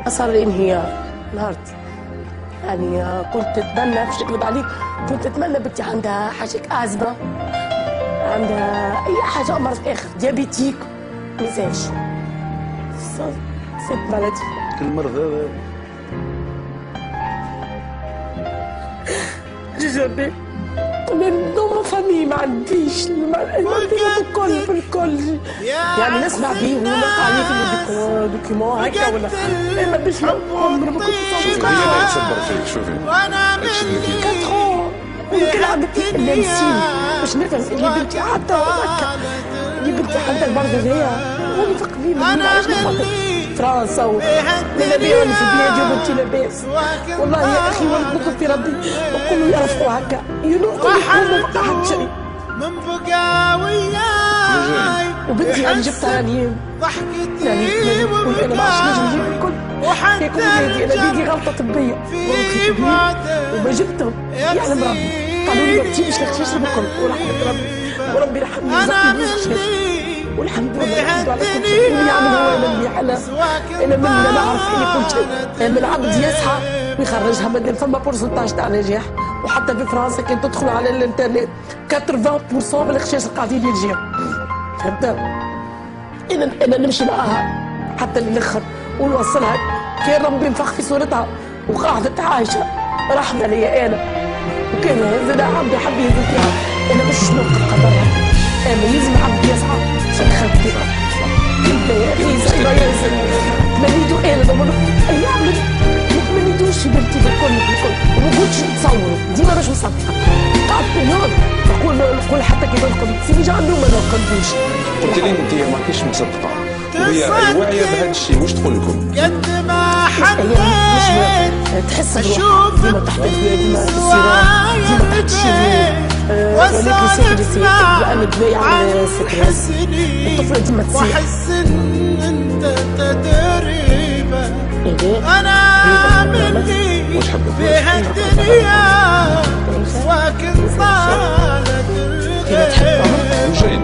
صار لي انهيار نهارت. يعني كنت اتمنى، مش نكذب عليك، كنت اتمنى بنتي عندها حاجه اعزبه، عندها اي حاجه امر اخر، ديابيتيك ميزاج سيت مالادي. كل مرض جربي نوم فامي ما عنديش بالكل يعني نسمع بيه ونقع عليه في الدوكيومون هكا ولا اما باش عمري ما كنت شوفي الله يصبر فيك. شوفي وكل عندك لامسين باش نفهم اللي بنتي حتى هكا اللي بنتي حتى برضه هي هوني في قبيله علاش نفكر فرنسا ولا بيعوني في بلادي وبنتي لاباس. والله يا اخي ونطلب في ربي وكلوا يعرفوا هكا ينوقوا يقوموا بقى حد شيء من بقى وياي. وبنتي يعني جبتها يعني نقول انا ما عادش نجم نجيب الكل هيك ولادي انا بيدي غلطه طبيه وما جبتهم يعلم ربي. قالوا لي ما تجيبش الخشاش بالكل ورحمه ربي وربي رحمني ورزقني بالخشاش والحمد لله الحمد على كل شيء. واللي يعمل هو انا اللي على انا من انا نعرف اللي كل شيء. من العبد يسعى ويخرجها مادام فما بورسنتاج تاع نجاح. وحتى في فرنسا كان تدخل على الانترنت 80% من الخشاش قاعدين يجيو. فهمت؟ انا نمشي معاها حتى للاخر ونوصلها كان ربي نفخ في صورتها وقعدت عايشه رحمه ليا انا. وكان زاد عبدي حب يهز فيها انا مش نوقف قدرها. انا لازم عبدي يسعى عشان يخدم. انت يا اخي زي ما ياسر تمنيتو انا ضمن ايام ما تمنيتوش في بنتي بالكل وما كنتش نتصور ديما باش نصدق. قعدت مليون نقول حتى كي نرقد سيدي جا عندهم ما نرقدوش. قلت لي انت ماكيش مصدقه وهي واعيه بهذا الشيء. واش تقول لكم؟ قد ما حنيت تحس بروحها ديما تحت ديما الصراع ديما تحت الشرير ولكن سكرتي لأن تبايع على سكرتي الطفلة ديما تسير. واحس ان انت تدريبه انا مني في هالدنيا واكن طالت الغيب.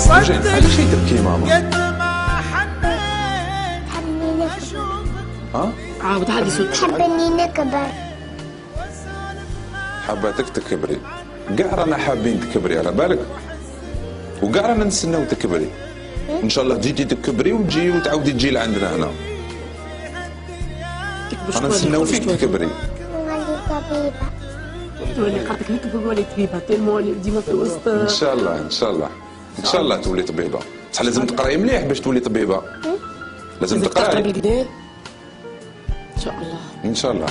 وجين هذا شيء تبكي ماما. قد ما حنيت ها؟ عاود عادي صوت. تحب اني نكبر. حباتك تكبري كاع رانا حابين تكبري على بالك وكاع رانا نستناو تكبري ان شاء الله تجي تكبري وتجي وتعاودي تجي لعندنا هنا. انا نستناو فيك تكبري. نولي طبيبة. تولي قعدتك نكبر نولي طبيبة تالمولي ديما في وسط. ان شاء الله ان شاء الله ان شاء الله تولي طبيبة. بصح لازم تقراي مليح باش تولي طبيبة. لازم تقراي بالكدا ان شاء الله ان شاء الله.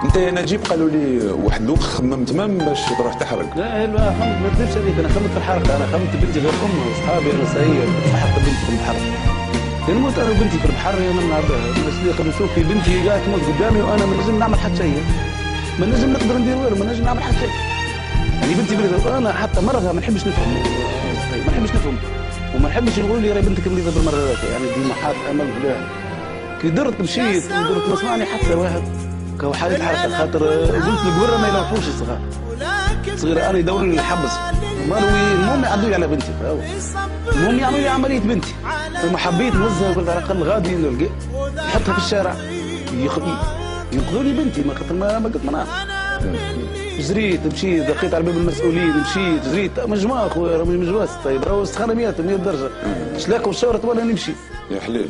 انت يا نجيب قالوا لي واحد الوقت خممت تمام باش تروح تحرق. لا ما تكذبش عليك، انا خممت في الحرق. انا خممت بنتي غير امي واصحابي انا سعيد حتى بنتي في البحر. نموت انا وبنتي في البحر انا الناس اللي نشوف في بنتي قاعده تموت قدامي وانا ما نجم نعمل حتى شيء. ما نجم نقدر ندير والو، ما نجم نعمل حتى شيء. يعني بنتي مريضه انا حتى مرضها ما نحبش نفهم. ما نحبش نفهم وما نحبش يقولوا لي راهي بنتك مريضه بالمره هذاك. يعني ديما حاط امل فيها. كي درت مشيت درت ما سمعني حتى واحد كو حاجه الحركه خاطر قلت القوره ما يلعبوش الصغار. صغيره انا يدوروا لي الحبس المهم يعدوا لي على بنتي. المهم يعملوا لي عمليه بنتي. ثم حبيت نوزها قلت على الاقل غادي نلقى نحطها في الشارع ينقذوا لي بنتي. ما خاطر ما قلت ما نعرف. جريت مشيت لقيت على باب المسؤولين مشيت جريت مجموعه خويا راهم مجموعه طيب راهو سخانه 100 درجه شلاكه وشاورت وانا نمشي. يا حليل